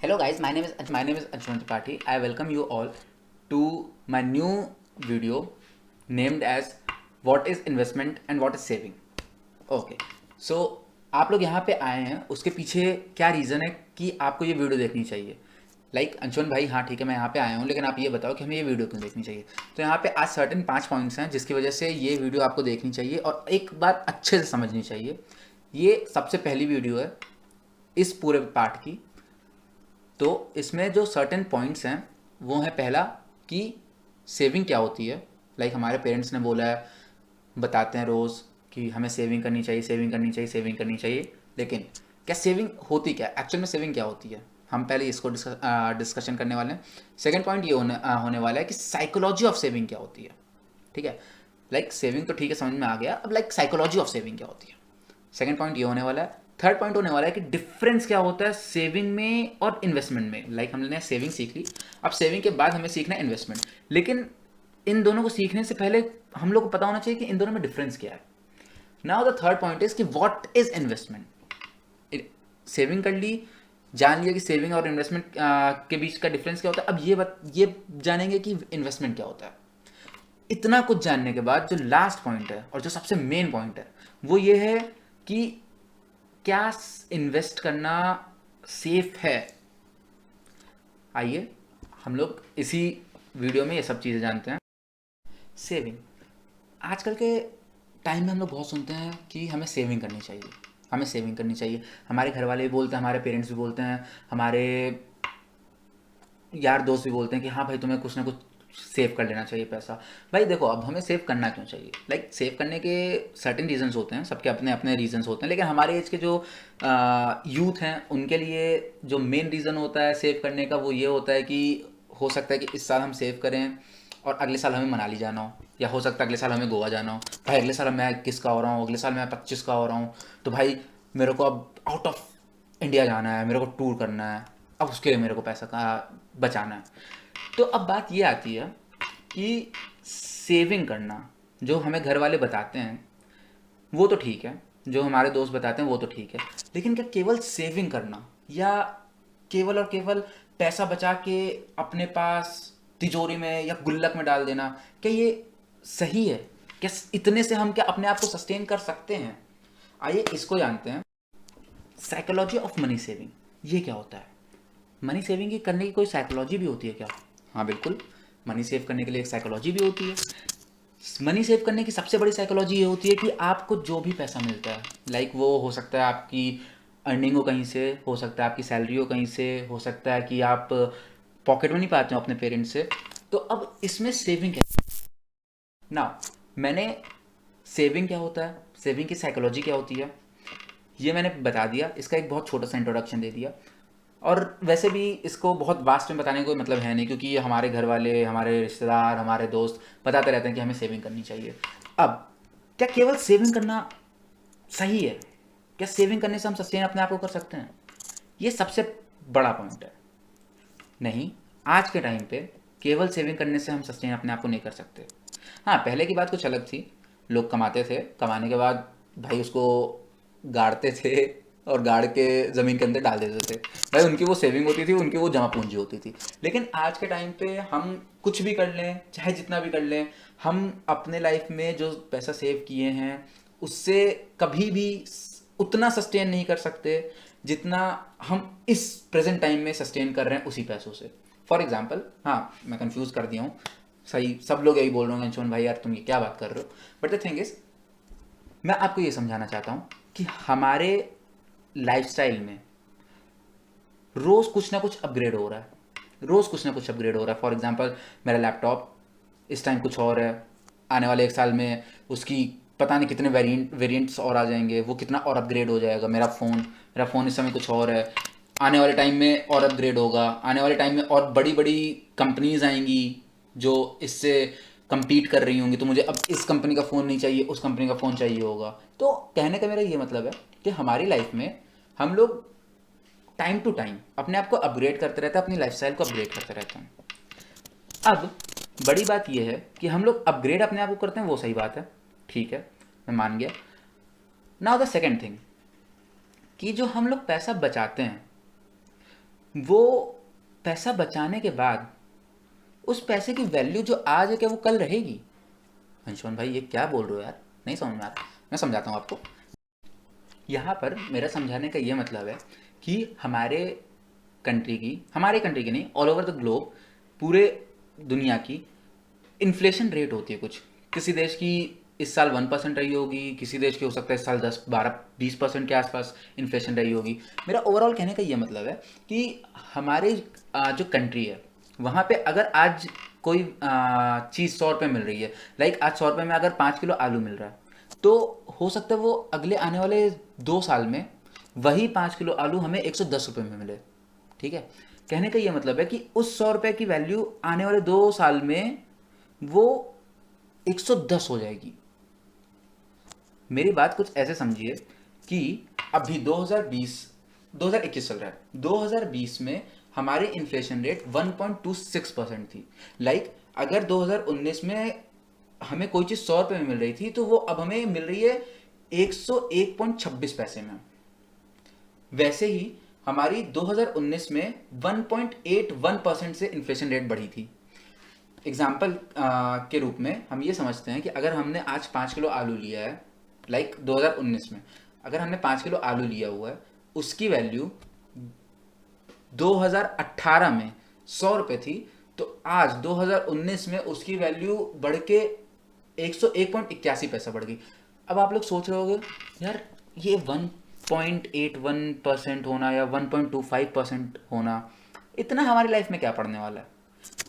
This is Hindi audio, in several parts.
Hello guys, my name is Anshuman Tripathi. I welcome you all to my new video named as What is investment and what is saving. Okay, so आप लोग यहाँ पे आए हैं, उसके पीछे क्या रीज़न है कि आपको ये वीडियो देखनी चाहिए? अंशुमन भाई, हाँ ठीक है, मैं यहाँ पे आया हूँ, लेकिन आप ये बताओ कि हमें ये वीडियो क्यों देखनी चाहिए? तो यहाँ पे आज सर्टेन 5 पॉइंट्स हैं जिसकी वजह से ये वीडियो आपको देखनी चाहिए और एक बात अच्छे से समझनी चाहिए। ये सबसे पहली वीडियो है इस पूरे पार्ट की। तो इसमें जो सर्टेन पॉइंट्स हैं वो है, पहला कि सेविंग क्या होती है। हमारे पेरेंट्स ने बोला है, बताते हैं रोज़ कि हमें सेविंग करनी चाहिए, सेविंग करनी चाहिए, सेविंग करनी चाहिए। लेकिन क्या सेविंग होती क्या एक्चुअल में? सेविंग क्या होती है, हम पहले इसको डिस्कशन करने वाले हैं। सेकंड पॉइंट ये होने वाला है कि साइकोलॉजी ऑफ सेविंग क्या होती है। ठीक है, सेविंग तो ठीक है, समझ में आ गया। अब साइकोलॉजी ऑफ सेविंग क्या होती है, सेकंड पॉइंट ये होने वाला है। थर्ड पॉइंट होने वाला है कि डिफरेंस क्या होता है सेविंग में और इन्वेस्टमेंट में। हमने सेविंग सीख ली, अब सेविंग के बाद हमें सीखना है इन्वेस्टमेंट। लेकिन इन दोनों को सीखने से पहले हम लोग को पता होना चाहिए कि इन दोनों में डिफरेंस क्या है। Now the third point is कि व्हाट इज इन्वेस्टमेंट। सेविंग कर ली, जान लिया कि सेविंग और इन्वेस्टमेंट के बीच का डिफरेंस क्या होता है। अब ये जानेंगे कि इन्वेस्टमेंट क्या होता है। इतना कुछ जानने के बाद जो लास्ट पॉइंट है और जो सबसे मेन पॉइंट है वो ये है कि क्या इन्वेस्ट करना सेफ है। आइए हम लोग इसी वीडियो में ये सब चीज़ें जानते हैं। सेविंग, आजकल के टाइम में हम लोग बहुत सुनते हैं कि हमें सेविंग करनी चाहिए, हमें सेविंग करनी चाहिए। हमारे घर वाले भी बोलते हैं, हमारे पेरेंट्स भी बोलते हैं, हमारे यार दोस्त भी बोलते हैं कि हाँ भाई तुम्हें कुछ ना कुछ सेव कर लेना चाहिए पैसा। भाई देखो, अब हमें सेव करना क्यों चाहिए? सेव करने के सर्टेन रीजंस होते हैं, सबके अपने अपने रीजंस होते हैं। लेकिन हमारे एज के जो यूथ हैं उनके लिए जो मेन रीज़न होता है सेव करने का वो ये होता है कि हो सकता है कि इस साल हम सेव करें और अगले साल हमें मनाली जाना हो, या हो सकता है अगले साल हमें गोवा जाना हो। भाई अगले साल मैं 21 का हो रहा हूँ, अगले साल मैं 25 का हो रहा हूँ, तो भाई मेरे को अब आउट ऑफ इंडिया जाना है, मेरे को टूर करना है, अब उसके लिए मेरे को पैसा का बचाना है। तो अब बात ये आती है कि सेविंग करना जो हमें घर वाले बताते हैं वो तो ठीक है, जो हमारे दोस्त बताते हैं वो तो ठीक है, लेकिन क्या केवल सेविंग करना या केवल और केवल पैसा बचा के अपने पास तिजोरी में या गुल्लक में डाल देना, क्या ये सही है? क्या इतने से हम क्या अपने आप को सस्टेन कर सकते हैं? आइए इसको जानते हैं। साइकोलॉजी ऑफ मनी सेविंग, ये क्या होता है? मनी सेविंग की करने की कोई साइकोलॉजी भी होती है क्या? हाँ बिल्कुल, मनी सेव करने के लिए एक साइकोलॉजी भी होती है। मनी सेव करने की सबसे बड़ी साइकोलॉजी ये होती है कि आपको जो भी पैसा मिलता है, वो हो सकता है आपकी अर्निंग हो कहीं से, हो सकता है आपकी सैलरी हो कहीं से, हो सकता है कि आप पॉकेट मनी पाते हो अपने पेरेंट्स से, तो अब इसमें सेविंग क्या ना, मैंने सेविंग क्या होता है, सेविंग की साइकोलॉजी क्या होती है, ये मैंने बता दिया। इसका एक बहुत छोटा सा इंट्रोडक्शन दे दिया। और वैसे भी इसको बहुत वास्ट में बताने का कोई मतलब है नहीं, क्योंकि ये हमारे घर वाले, हमारे रिश्तेदार, हमारे दोस्त बताते रहते हैं कि हमें सेविंग करनी चाहिए। अब क्या केवल सेविंग करना सही है? क्या सेविंग करने से हम सस्टेन अपने आप को कर सकते हैं? ये सबसे बड़ा पॉइंट है। नहीं, आज के टाइम पे केवल सेविंग करने से हम सस्टेन अपने आप को नहीं कर सकते। हाँ, पहले की बात कुछ अलग थी। लोग कमाते थे, कमाने के बाद भाई उसको गाड़ते थे और गाड़ के ज़मीन के अंदर डाल देते थे। भाई उनकी वो सेविंग होती थी, उनकी वो जमा पूंजी होती थी। लेकिन आज के टाइम पे हम कुछ भी कर लें, चाहे जितना भी कर लें, हम अपने लाइफ में जो पैसा सेव किए हैं उससे कभी भी उतना सस्टेन नहीं कर सकते जितना हम इस प्रेजेंट टाइम में सस्टेन कर रहे हैं उसी पैसों से। फॉर एग्जाम्पल, हाँ मैं कंफ्यूज कर दिया हूँ, सही सब लोग यही बोल रहे होंगे, अंशुमन भाई यार तुम ये क्या बात कर रहे हो। बट द थिंग इज, मैं आपको ये समझाना चाहता हूँ कि हमारे लाइफस्टाइल में रोज़ कुछ ना कुछ अपग्रेड हो रहा है, रोज़ कुछ ना कुछ अपग्रेड हो रहा है। फॉर एग्जांपल, मेरा लैपटॉप इस टाइम कुछ और है, आने वाले 1 साल में उसकी पता नहीं कितने वेरिएंट्स और आ जाएंगे, वो कितना और अपग्रेड हो जाएगा। मेरा फ़ोन इस समय कुछ और है, आने वाले टाइम में और अपग्रेड होगा। आने वाले टाइम में और बड़ी बड़ी कंपनीज आएंगी जो इससे compete कर रही होंगी, तो मुझे अब इस कंपनी का फ़ोन नहीं चाहिए, उस कंपनी का फ़ोन चाहिए होगा। तो कहने का मेरा ये मतलब है कि हमारी लाइफ में हम लोग टाइम टू टाइम अपने आप को अपग्रेड करते रहते हैं, अपनी लाइफस्टाइल को अपग्रेड करते रहते हैं। अब बड़ी बात यह है कि हम लोग अपग्रेड अपने आप को करते हैं, वो सही बात है, ठीक है, मैं मान गया। नाउ द सेकेंड थिंग, कि जो हम लोग पैसा बचाते हैं वो पैसा बचाने के बाद उस पैसे की वैल्यू जो आज है क्या वो कल रहेगी? अंशुमन भाई ये क्या बोल रहे हो यार, नहीं समझ में आ रहा। मैं समझाता हूँ आपको। यहाँ पर मेरा समझाने का ये मतलब है कि हमारे कंट्री की नहीं, ऑल ओवर द ग्लोब, पूरे दुनिया की इन्फ्लेशन रेट होती है कुछ। किसी देश की इस साल 1% रही होगी, किसी देश की हो सकता है इस साल 10, 12, 20% के आसपास इन्फ्लेशन रही होगी। मेरा ओवरऑल कहने का ये मतलब है कि हमारे जो कंट्री है वहाँ पे अगर आज कोई चीज़ 100 रुपये मिल रही है, लाइक आज 100 रुपये में अगर 5 किलो आलू मिल रहा है, तो हो सकता है वो अगले आने वाले 2 साल में वही 5 किलो आलू हमें 110 रुपये में मिले। ठीक है, कहने का ये मतलब है कि उस 100 रुपये की वैल्यू आने वाले 2 साल में वो 110 हो जाएगी। मेरी बात कुछ ऐसे समझिए कि अभी 2021 चल रहा है, 2020 में हमारी इन्फ्लेशन रेट 1.26% थी। लाइक अगर 2019 में हमें कोई चीज़ 100 रुपये में मिल रही थी तो वो अब हमें मिल रही है 101.26 पैसे में। वैसे ही हमारी 2019 में 1.81% से इन्फ्लेशन रेट बढ़ी थी। एग्जाम्पल के रूप में हम ये समझते हैं कि अगर हमने आज 5 किलो आलू लिया है, लाइक 2019 में अगर हमने 5 किलो आलू लिया हुआ है, उसकी वैल्यू 2018 में 100 रुपये थी, तो आज 2019 में उसकी वैल्यू बढ़ के 101.81 पैसा बढ़ गई। अब आप लोग सोच रहे होगे यार ये 1.81% होना या 1.25% होना इतना हमारी लाइफ में क्या पड़ने वाला है?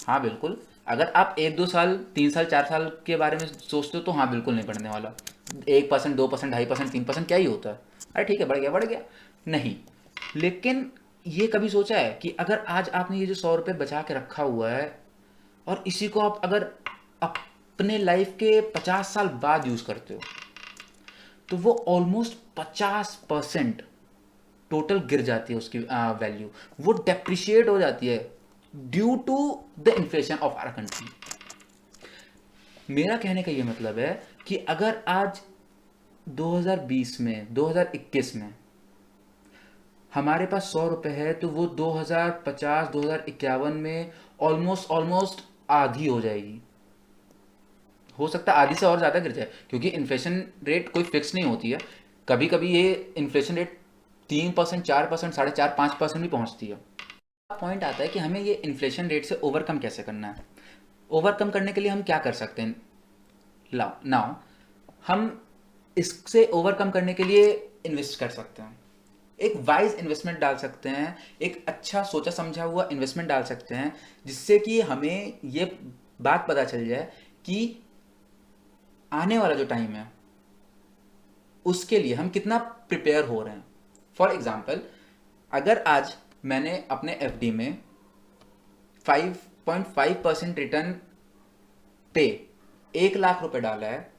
हाँ बिल्कुल, अगर आप 1, 2 साल, 3 साल, 4 साल के बारे में सोचते हो तो हाँ बिल्कुल नहीं बढ़ने वाला। 1%, 2%, 2.5%, 3% क्या ही होता है, अरे ठीक है बढ़ गया नहीं। लेकिन ये कभी सोचा है कि अगर आज आपने ये जो 100 रुपये बचा के रखा हुआ है और इसी को आप अगर अपने लाइफ के 50 साल बाद यूज़ करते हो तो वो ऑलमोस्ट 50% टोटल गिर जाती है उसकी वैल्यू, वो डेप्रिशिएट हो जाती है due to the inflation of our country. मेरा कहने का ये मतलब है कि अगर आज 2020 में 2021 में हमारे पास 100 रुपये है तो वो 2050 2051 में ऑलमोस्ट आधी हो जाएगी। हो सकता है आधी से और ज़्यादा गिर जाए, क्योंकि इन्फ्लेशन रेट कोई फिक्स नहीं होती है। कभी कभी ये इन्फ्लेशन रेट 3%, 4%, 4.5%, 5% भी पहुंचती है। पॉइंट आता है कि हमें ये इन्फ्लेशन रेट से ओवरकम कैसे करना है। ओवरकम करने के लिए हम क्या कर सकते हैं? नाउ हम इससे ओवरकम करने के लिए इन्वेस्ट कर सकते हैं, एक वाइज इन्वेस्टमेंट डाल सकते हैं, एक अच्छा सोचा समझा हुआ इन्वेस्टमेंट डाल सकते हैं, जिससे कि हमें ये बात पता चल जाए कि आने वाला जो टाइम है उसके लिए हम कितना प्रिपेयर हो रहे हैं। फॉर एग्जाम्पल, अगर आज मैंने अपने एफडी में 5.5% रिटर्न पे 1 लाख रुपए डाला है,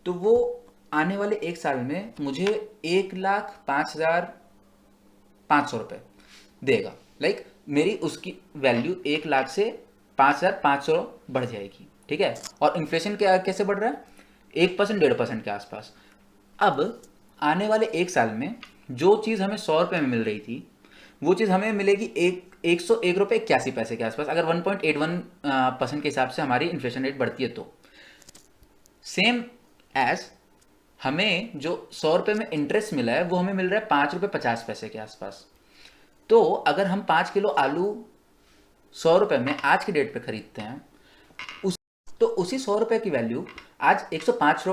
तो वो आने वाले 1 साल में मुझे 1,05,500 रुपये देगा। लाइक मेरी उसकी वैल्यू 1 लाख से 5,500 बढ़ जाएगी। ठीक है, और इन्फ्लेशन कैसे बढ़ रहा है? 1%, 1.5% के आसपास। अब आने वाले 1 साल में जो चीज़ हमें 100 रुपये में मिल रही थी वो चीज़ हमें मिलेगी 101 रुपये 81 पैसे के आसपास, अगर 1.81% के हिसाब से हमारी इन्फ्लेशन रेट बढ़ती है तो। सेम एज हमें जो 100 रुपये में इंटरेस्ट मिला है वो हमें मिल रहा है 5 रुपये 50 पैसे के आसपास। तो अगर हम 5 किलो आलू 100 रुपये में आज की डेट पे खरीदते हैं, तो उसी 100 रुपये की वैल्यू आज 105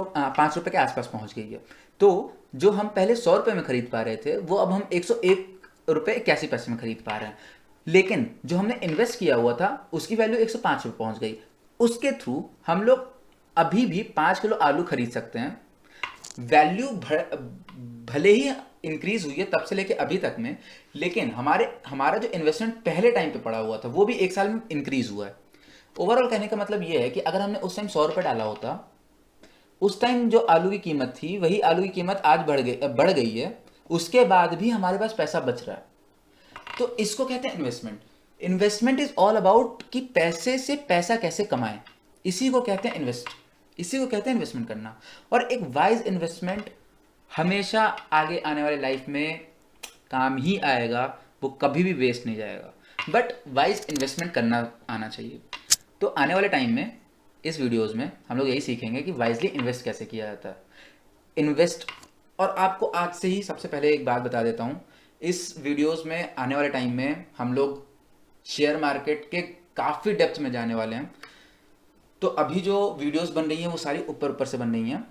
रुपये के आसपास पहुंच गई है। तो जो हम पहले 100 रुपये में खरीद पा रहे थे वो अब हम 101 रुपये 81 पैसे में खरीद पा रहे हैं। लेकिन जो हमने इन्वेस्ट किया हुआ था उसकी वैल्यू 105 रुपये पहुंच गई। उसके थ्रू हम लोग अभी भी 5 किलो आलू खरीद सकते हैं। वैल्यू भले ही इंक्रीज हुई है तब से लेके अभी तक में, लेकिन हमारा जो इन्वेस्टमेंट पहले टाइम पे पड़ा हुआ था वो भी 1 साल में इंक्रीज हुआ है। ओवरऑल कहने का मतलब ये है कि अगर हमने उस टाइम 100 रुपये डाला होता, उस टाइम जो आलू की कीमत थी वही आलू की कीमत आज बढ़ गई है, उसके बाद भी हमारे पास पैसा बच रहा है। तो इसको कहते हैं investment. Investment is all about कि पैसे से पैसा कैसे कमाएं, इसी को कहते हैं इन्वेस्टमेंट करना। और एक वाइज इन्वेस्टमेंट हमेशा आगे आने वाली लाइफ में काम ही आएगा, वो कभी भी वेस्ट नहीं जाएगा। बट वाइज इन्वेस्टमेंट करना आना चाहिए। तो आने वाले टाइम में इस वीडियोज़ में हम लोग यही सीखेंगे कि वाइजली इन्वेस्ट कैसे किया जाता है। इन्वेस्ट, और आपको आज से ही सबसे पहले एक बात बता देता हूँ, इस वीडियोज़ में आने वाले टाइम में हम लोग शेयर मार्केट के काफ़ी डेप्थ में जाने वाले हैं। तो अभी जो वीडियोस बन रही हैं वो सारी ऊपर ऊपर से बन रही हैं,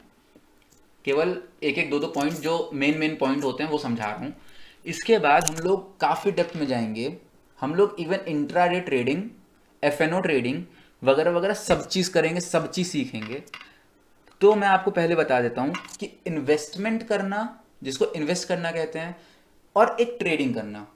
केवल एक एक दो दो पॉइंट जो मेन पॉइंट होते हैं वो समझा रहा हूँ। इसके बाद हम लोग काफ़ी डेप्थ में जाएंगे। हम लोग even intraday trading, FnO trading वगैरह वगैरह सब चीज़ करेंगे, सब चीज़ सीखेंगे। तो मैं आपको पहले बता देता हूँ कि इन्वेस्टमेंट करना, जिसको इन्वेस्ट करना कहते हैं, और एक ट्रेडिंग करना,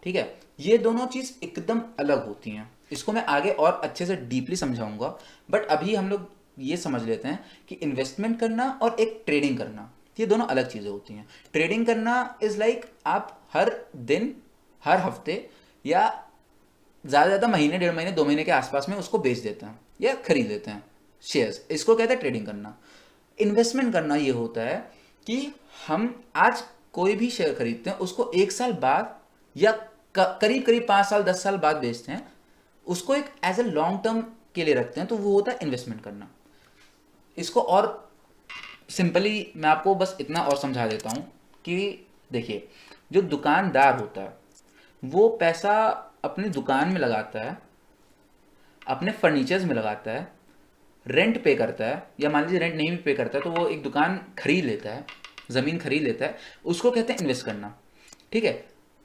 ठीक है, ये दोनों चीज़ एकदम अलग होती हैं। इसको मैं आगे और अच्छे से डीपली समझाऊंगा, बट अभी हम लोग ये समझ लेते हैं कि इन्वेस्टमेंट करना और एक ट्रेडिंग करना, ये दोनों अलग चीज़ें होती हैं। ट्रेडिंग करना इज़ लाइक आप हर दिन, हर हफ्ते या ज़्यादा ज़्यादा महीने, 1.5 महीने, 2 महीने के आसपास में उसको बेच देते हैं या खरीद लेते हैं शेयर्स, इसको कहते हैं ट्रेडिंग करना। इन्वेस्टमेंट करना ये होता है कि हम आज कोई भी शेयर खरीदते हैं, उसको 1 साल बाद या करीब करीब 5 साल 10 साल बाद बेचते हैं, उसको एक एज ए लॉन्ग टर्म के लिए रखते हैं, तो वो होता है इन्वेस्टमेंट करना। इसको और सिंपली मैं आपको बस इतना और समझा देता हूँ कि देखिए, जो दुकानदार होता है वो पैसा अपनी दुकान में लगाता है, अपने फर्नीचर्स में लगाता है, रेंट पे करता है, या मान लीजिए रेंट नहीं भी पे करता है तो वो एक दुकान खरीद लेता है, ज़मीन खरीद लेता है, उसको कहते हैं इन्वेस्ट करना, ठीक है।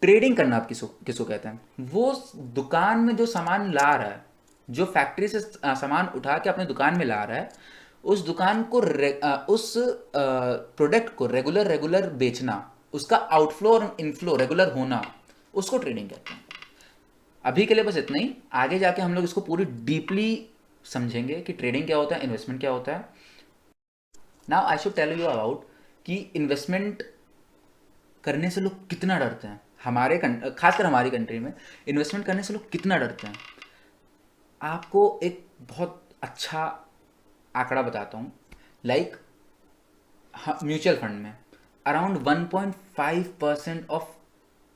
ट्रेडिंग करना आप किसको किसको कहते हैं, वो दुकान में जो सामान ला रहा है, जो फैक्ट्री से सामान उठा के अपने दुकान में ला रहा है, उस दुकान को उस प्रोडक्ट को रेगुलर रेगुलर बेचना, उसका आउटफ्लो और इनफ्लो रेगुलर होना, उसको ट्रेडिंग कहते हैं। अभी के लिए बस इतना ही, आगे जाके हम लोग इसको पूरी डीपली समझेंगे कि ट्रेडिंग क्या होता है, इन्वेस्टमेंट क्या होता है। Now I should tell you about कि इन्वेस्टमेंट करने से लोग कितना डरते हैं। खासकर हमारी कंट्री में इन्वेस्टमेंट करने से लोग कितना डरते हैं। आपको एक बहुत अच्छा आंकड़ा बताता हूँ। लाइक म्यूचुअल फंड में around 1.5% of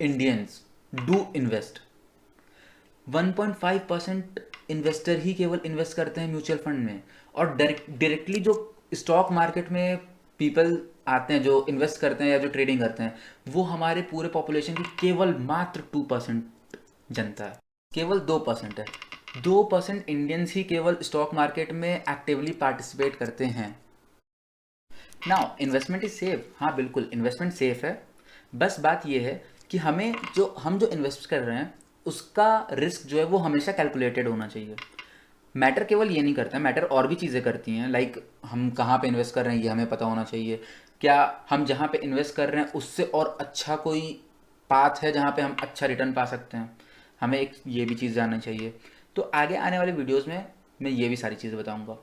Indians do invest. 1.5% investor ही केवल इन्वेस्ट करते हैं म्यूचुअल फंड में, और डायरेक्टली जो स्टॉक मार्केट में पीपल आते हैं, जो इन्वेस्ट करते हैं या जो ट्रेडिंग करते हैं, वो हमारे पूरे पॉपुलेशन की केवल मात्र 2% जनता है, केवल 2% है। 2% इंडियंस ही केवल स्टॉक मार्केट में एक्टिवली पार्टिसिपेट करते हैं। नाउ इन्वेस्टमेंट इज सेफ, हाँ बिल्कुल इन्वेस्टमेंट सेफ है, बस बात ये है कि हम जो इन्वेस्ट कर रहे हैं उसका रिस्क जो है वो हमेशा कैलकुलेटेड होना चाहिए। मैटर केवल ये नहीं करता है, मैटर और भी चीज़ें करती हैं। लाइक हम कहाँ पे इन्वेस्ट कर रहे हैं ये हमें पता होना चाहिए, क्या हम जहाँ पे इन्वेस्ट कर रहे हैं उससे और अच्छा कोई पाथ है जहाँ पे हम अच्छा रिटर्न पा सकते हैं, हमें एक ये भी चीज़ जाननी चाहिए। तो आगे आने वाले वीडियोज़ में मैं ये भी सारी चीज़ें बताऊँगा।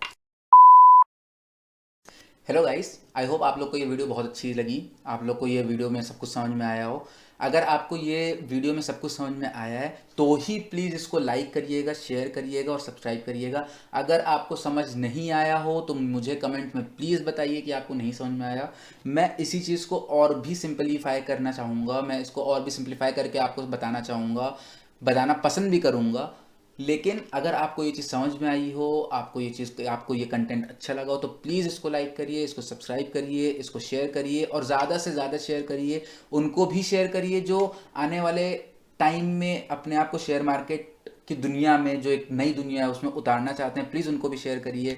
हेलो गाइस, आई होप आप लोग को ये वीडियो बहुत अच्छी लगी, आप लोग को ये वीडियो में सब कुछ समझ में आया हो। अगर आपको ये वीडियो में सब कुछ समझ में आया है तो ही प्लीज़ इसको लाइक करिएगा, शेयर करिएगा और सब्सक्राइब करिएगा। अगर आपको समझ नहीं आया हो तो मुझे कमेंट में प्लीज़ बताइए कि आपको नहीं समझ में आया। मैं इसी चीज़ को और भी सिंपलीफाई करना चाहूँगा, मैं इसको और भी सिंपलीफाई करके आपको बताना चाहूँगा, बताना पसंद भी करूँगा। लेकिन अगर आपको ये चीज़ समझ में आई हो, आपको ये कंटेंट अच्छा लगा हो, तो प्लीज़ इसको लाइक करिए, इसको सब्सक्राइब करिए, इसको शेयर करिए, और ज़्यादा से ज़्यादा शेयर करिए। उनको भी शेयर करिए जो आने वाले टाइम में अपने आप को शेयर मार्केट की दुनिया में, जो एक नई दुनिया है उसमें उतारना चाहते हैं, प्लीज़ उनको भी शेयर करिए।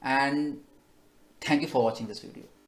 And thank you for watching this video.